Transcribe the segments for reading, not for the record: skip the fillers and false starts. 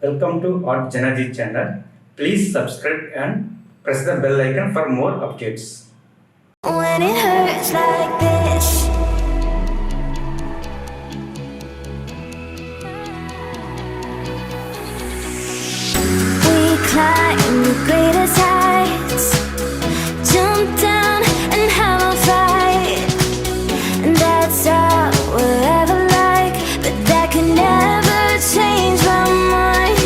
Welcome to JanaG channel. Please subscribe and press the bell icon for more updates. When it hurts like this, we climb the greatest heights, jump down and have a fight, and that's all we'll ever like. But that can never change my mind.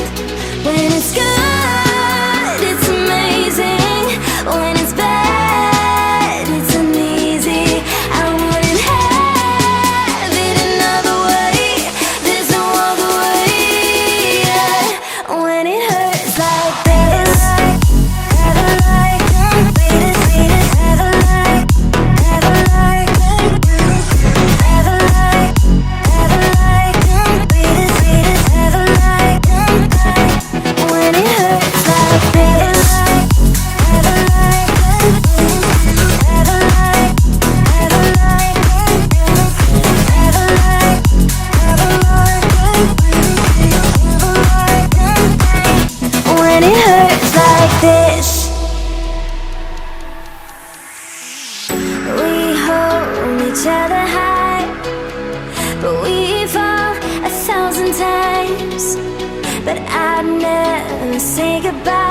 When it's good, it's amazing. When it's bad, it's uneasy. I wouldn't have it another way. There's no other way. Yeah. When it hurts like this, have a like, have a like, have a like, have a like, have a like, have a like. When it hurts like this, have a like, have a like, have a like, have a like, have a like. When it hurts like this, we hold each other high, but we fall 1,000 times. But I'd never say goodbye.